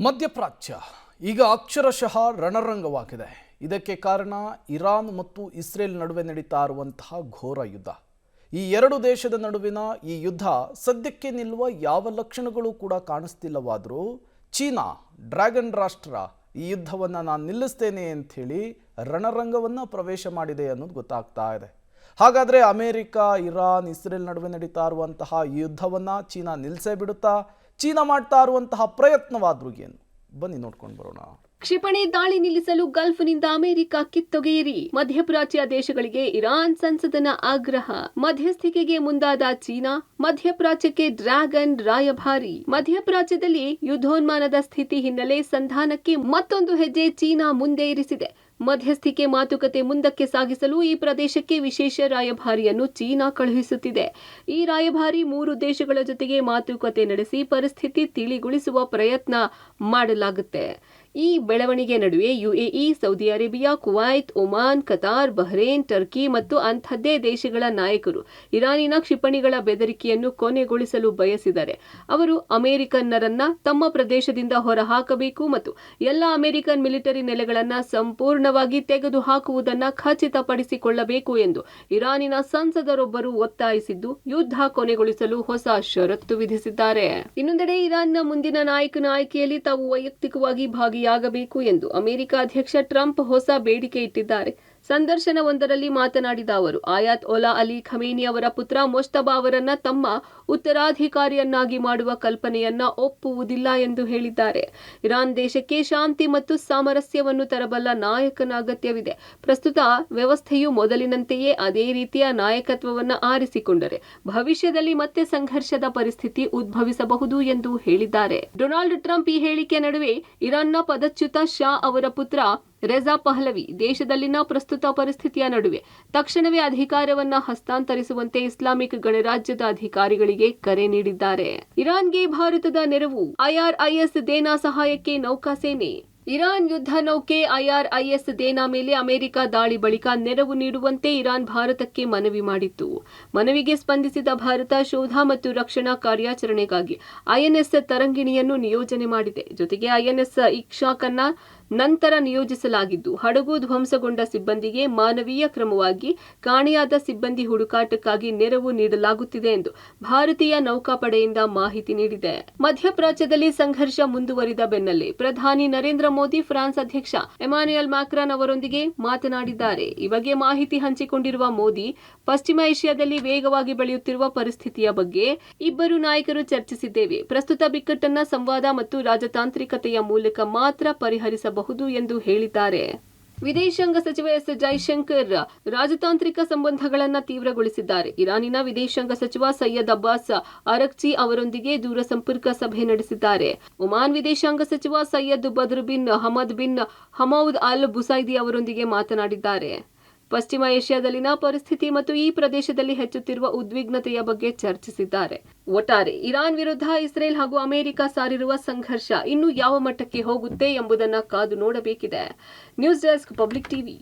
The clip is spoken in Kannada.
ಮಧ್ಯಪ್ರಾಚ್ಯ ಈಗ ಅಕ್ಷರಶಃ ರಣರಂಗವಾಗಿದೆ. ಇದಕ್ಕೆ ಕಾರಣ ಇರಾನ್ ಮತ್ತು ಇಸ್ರೇಲ್ ನಡುವೆ ನಡೀತಾ ಇರುವಂತಹ ಘೋರ ಯುದ್ಧ. ಈ ಎರಡು ದೇಶದ ನಡುವಿನ ಈ ಯುದ್ಧ ಸದ್ಯಕ್ಕೆ ನಿಲ್ಲುವ ಯಾವ ಲಕ್ಷಣಗಳು ಕೂಡ ಕಾಣಿಸ್ತಿಲ್ಲವಾದರೂ ಚೀನಾ ಡ್ರ್ಯಾಗನ್ ರಾಷ್ಟ್ರ ಈ ಯುದ್ಧವನ್ನು ನಾನು ನಿಲ್ಲಿಸ್ತೇನೆ ಅಂಥೇಳಿ ರಣರಂಗವನ್ನು ಪ್ರವೇಶ ಮಾಡಿದೆ ಅನ್ನೋದು ಗೊತ್ತಾಗ್ತಾ ಇದೆ. ಹಾಗಾದರೆ ಅಮೆರಿಕ, ಇರಾನ್, ಇಸ್ರೇಲ್ ನಡುವೆ ನಡೀತಾ ಇರುವಂತಹ ಈ ಯುದ್ಧವನ್ನು ಚೀನಾ ನಿಲ್ಲಿಸೇ ಬಿಡುತ್ತಾ? ಚೀನಾ ಮಾಡ್ತಾ ಇರುವಂತಹ ಪ್ರಯತ್ನವಾದ್ರೂ ಏನು? ಬನ್ನಿ ನೋಡ್ಕೊಂಡು ಬರೋಣ. ಕ್ಷಿಪಣಿ ದಾಳಿ ನಿಲ್ಲಿಸಲು ಗಲ್ಫ್ನಿಂದ ಅಮೆರಿಕ ಕಿತ್ತೊಗೆಯಿರಿ. ಮಧ್ಯಪ್ರಾಚ್ಯ ದೇಶಗಳಿಗೆ ಇರಾನ್ ಸಂಸದನ ಆಗ್ರಹ. ಮಧ್ಯಸ್ಥಿಕೆಗೆ ಮುಂದಾದ ಚೀನಾ, ಮಧ್ಯಪ್ರಾಚ್ಯಕ್ಕೆ ಡ್ರ್ಯಾಗನ್ ರಾಯಭಾರಿ. ಮಧ್ಯಪ್ರಾಚ್ಯದಲ್ಲಿ ಯುದ್ಧೋನ್ಮಾನದ ಸ್ಥಿತಿ ಹಿನ್ನೆಲೆ ಸಂಧಾನಕ್ಕೆ ಮತ್ತೊಂದು ಹೆಜ್ಜೆ ಚೀನಾ ಮುಂದೆ ಇರಿಸಿದೆ. ಮಧ್ಯಸ್ಥಿಕೆ ಮಾತುಕತೆ ಮುಂದಕ್ಕೆ ಸಾಗಿಸಲು ಈ ಪ್ರದೇಶಕ್ಕೆ ವಿಶೇಷ ರಾಯಭಾರಿಯನ್ನು ಚೀನಾ ಕಳುಹಿಸುತ್ತಿದೆ. ಈ ರಾಯಭಾರಿ 3 ದೇಶಗಳ ಜೊತೆಗೆ ಮಾತುಕತೆ ನಡೆಸಿ ಪರಿಸ್ಥಿತಿ ತಿಳಿಗೊಳಿಸುವ ಪ್ರಯತ್ನ ಮಾಡಲಾಗುತ್ತೆ. ಈ ಬೆಳವಣಿಗೆ ನಡುವೆ UAE, Saudi Arabia, Kuwait, Oman, Qatar, Bahrain, Turkey ಮತ್ತು ಅಂಥದ್ದೇ ದೇಶಗಳ ನಾಯಕರು ಇರಾನಿನ ಕ್ಷಿಪಣಿಗಳ ಬೆದರಿಕೆಯನ್ನು ಕೊನೆಗೊಳಿಸಲು ಬಯಸಿದ್ದಾರೆ. ಅವರು ಅಮೆರಿಕನ್ನರನ್ನ ತಮ್ಮ ಪ್ರದೇಶದಿಂದ ಹೊರಹಾಕಬೇಕು ಮತ್ತು ಎಲ್ಲ ಅಮೆರಿಕನ್ ಮಿಲಿಟರಿ ನೆಲೆಗಳನ್ನು ಸಂಪೂರ್ಣವಾಗಿ ತೆಗೆದುಹಾಕುವುದನ್ನು ಖಚಿತಪಡಿಸಿಕೊಳ್ಳಬೇಕು ಎಂದು ಇರಾನಿನ ಸಂಸದರೊಬ್ಬರು ಒತ್ತಾಯಿಸಿದ್ದು, ಯುದ್ಧ ಕೊನೆಗೊಳಿಸಲು ಹೊಸ ಷರತ್ತು ವಿಧಿಸಿದ್ದಾರೆ. ಇನ್ನೊಂದೆಡೆ ಇರಾನ್ನ ಮುಂದಿನ ನಾಯಕನ ಆಯ್ಕೆಯಲ್ಲಿ ತಾವು ವೈಯಕ್ತಿಕವಾಗಿ ಭಾಗಿಯಾಗಬೇಕು ಎಂದು ಅಮೆರಿಕ ಅಧ್ಯಕ್ಷ ಟ್ರಂಪ್ ಹೊಸ ಬೇಡಿಕೆ ಇಟ್ಟಿದ್ದಾರೆ. ಸಂದರ್ಶನವೊಂದರಲ್ಲಿ ಮಾತನಾಡಿದ ಅವರು, ಆಯಾತ್ ಒಲಾ ಅಲಿ ಖಮೇನಿ ಅವರ ಪುತ್ರ ಮೊಜ್ತಬಾ ಅವರನ್ನ ತಮ್ಮ ಉತ್ತರಾಧಿಕಾರಿಯನ್ನಾಗಿ ಮಾಡುವ ಕಲ್ಪನೆಯನ್ನ ಒಪ್ಪುವುದಿಲ್ಲ ಎಂದು ಹೇಳಿದ್ದಾರೆ. ಇರಾನ್ ದೇಶಕ್ಕೆ ಶಾಂತಿ ಮತ್ತು ಸಾಮರಸ್ಯವನ್ನು ತರಬಲ್ಲ ನಾಯಕನ ಅಗತ್ಯವಿದೆ. ಪ್ರಸ್ತುತ ವ್ಯವಸ್ಥೆಯು ಮೊದಲಿನಂತೆಯೇ ಅದೇ ರೀತಿಯ ನಾಯಕತ್ವವನ್ನು ಆರಿಸಿಕೊಂಡರೆ ಭವಿಷ್ಯದಲ್ಲಿ ಮತ್ತೆ ಸಂಘರ್ಷದ ಪರಿಸ್ಥಿತಿ ಉದ್ಭವಿಸಬಹುದು ಎಂದು ಹೇಳಿದ್ದಾರೆ. ಡೊನಾಲ್ಡ್ ಟ್ರಂಪ್ ಈ ಹೇಳಿಕೆ ನಡುವೆ ಇರಾನ್ನ ಪದಚ್ಯುತ ಶಾ ಅವರ ಪುತ್ರ ರೆಜಾ ಪಹ್ಲವಿ ದೇಶದಲ್ಲಿನ ಪ್ರಸ್ತುತ ಪರಿಸ್ಥಿತಿಯ ನಡುವೆ ತಕ್ಷಣವೇ ಅಧಿಕಾರವನ್ನ ಹಸ್ತಾಂತರಿಸುವಂತೆ ಇಸ್ಲಾಮಿಕ್ ಗಣರಾಜ್ಯದ ಅಧಿಕಾರಿಗಳಿಗೆ ಕರೆ ನೀಡಿದ್ದಾರೆ. ಇರಾನ್ಗೆ ಭಾರತದ ನೆರವು. ಐಆರ್ಐಎಸ್ ದೇನಾ ಸಹಾಯಕ್ಕೆ ನೌಕಾಸೇನೆ. ಇರಾನ್ ಯುದ್ಧ ನೌಕೆ ಐಆರ್ಐಎಸ್ ದೇನಾ ಮೇಲೆ ಅಮೆರಿಕ ದಾಳಿ ಬಳಿಕ ನೆರವು ನೀಡುವಂತೆ ಇರಾನ್ ಭಾರತಕ್ಕೆ ಮನವಿ ಮಾಡಿತ್ತು. ಮನವಿಗೆ ಸ್ಪಂದಿಸಿದ ಭಾರತ ಶೋಧ ಮತ್ತು ರಕ್ಷಣಾ ಕಾರ್ಯಾಚರಣೆಗಾಗಿ ಐಎನ್ಎಸ್ ತರಂಗಿಣಿಯನ್ನು ನಿಯೋಜನೆ ಮಾಡಿದೆ. ಜೊತೆಗೆ ಐಎನ್ಎಸ್ ಇಕ್ಷಾಕ್ ಅನ್ನ ನಂತರ ನಿಯೋಜಿಸಲಾಗಿದ್ದು, ಹಡಗು ಧ್ವಂಸಗೊಂಡ ಸಿಬ್ಬಂದಿಗೆ ಮಾನವೀಯ ಕ್ರಮವಾಗಿ ಕಾಣೆಯಾದ ಸಿಬ್ಬಂದಿ ಹುಡುಕಾಟಕ್ಕಾಗಿ ನೆರವು ನೀಡಲಾಗುತ್ತಿದೆ ಎಂದು ಭಾರತೀಯ ನೌಕಾಪಡೆಯಿಂದ ಮಾಹಿತಿ ನೀಡಿದೆ. ಮಧ್ಯಪ್ರಾಚ್ಯದಲ್ಲಿ ಸಂಘರ್ಷ ಮುಂದುವರಿದ ಬೆನ್ನಲ್ಲೇ ಪ್ರಧಾನಿ ನರೇಂದ್ರ ಮೋದಿ ಫ್ರಾನ್ಸ್ ಅಧ್ಯಕ್ಷ ಎಮಾನ್ಯುಯಲ್ ಮ್ಯಾಕ್ರಾನ್ ಅವರೊಂದಿಗೆ ಮಾತನಾಡಿದ್ದಾರೆ. ಈ ಬಗ್ಗೆ ಮಾಹಿತಿ ಹಂಚಿಕೊಂಡಿರುವ ಮೋದಿ, ಪಶ್ಚಿಮ ಏಷ್ಯಾದಲ್ಲಿ ವೇಗವಾಗಿ ಬೆಳೆಯುತ್ತಿರುವ ಪರಿಸ್ಥಿತಿಯ ಬಗ್ಗೆ ಇಬ್ಬರು ನಾಯಕರು ಚರ್ಚಿಸಿದ್ದೇವೆ. ಪ್ರಸ್ತುತ ಬಿಕ್ಕಟ್ಟನ್ನ ಸಂವಾದ ಮತ್ತು ರಾಜತಾಂತ್ರಿಕತೆಯ ಮೂಲಕ ಮಾತ್ರ ಪರಿಹರಿಸಬಹುದು ಎಂದು ಹೇಳಿದ್ದಾರೆ. ವಿದೇಶಾಂಗ ಸಚಿವ ಎಸ್ ಜೈಶಂಕರ್ ರಾಜತಾಂತ್ರಿಕ ಸಂಬಂಧಗಳನ್ನು ತೀವ್ರಗೊಳಿಸಿದ್ದಾರೆ. ಇರಾನಿನ ವಿದೇಶಾಂಗ ಸಚಿವ ಸೈಯದ್ ಅಬ್ಬಾಸ್ ಅರಕ್ಚಿ ಅವರೊಂದಿಗೆ ದೂರಸಂಪರ್ಕ ಸಭೆ ನಡೆಸಿದ್ದಾರೆ. ಒಮಾನ್ ವಿದೇಶಾಂಗ ಸಚಿವ Syed Badr bin Hamad bin ಹಮೌದ್ ಅಲ್ ಬುಸೈದಿ ಅವರೊಂದಿಗೆ ಮಾತನಾಡಿದ್ದಾರೆ. ಪಶ್ಚಿಮ ಏಷ್ಯಾದಲ್ಲಿನ ಪರಿಸ್ಥಿತಿ ಮತ್ತು ಈ ಪ್ರದೇಶದಲ್ಲಿ ಹೆಚ್ಚುತ್ತಿರುವ ಉದ್ವಿಗ್ನತೆಯ ಬಗ್ಗೆ ಚರ್ಚಿಸಿದ್ದಾರೆ. ಒಟ್ಟಾರೆ ಇರಾನ್ ವಿರುದ್ಧ ಇಸ್ರೇಲ್ ಹಾಗೂ ಅಮೆರಿಕ ಸಾರಿರುವ ಸಂಘರ್ಷ ಇನ್ನು ಯಾವ ಮಟ್ಟಕ್ಕೆ ಹೋಗುತ್ತೆ ಎಂಬುದನ್ನು ಕಾದು ನೋಡಬೇಕಿದೆ. News desk, public TV.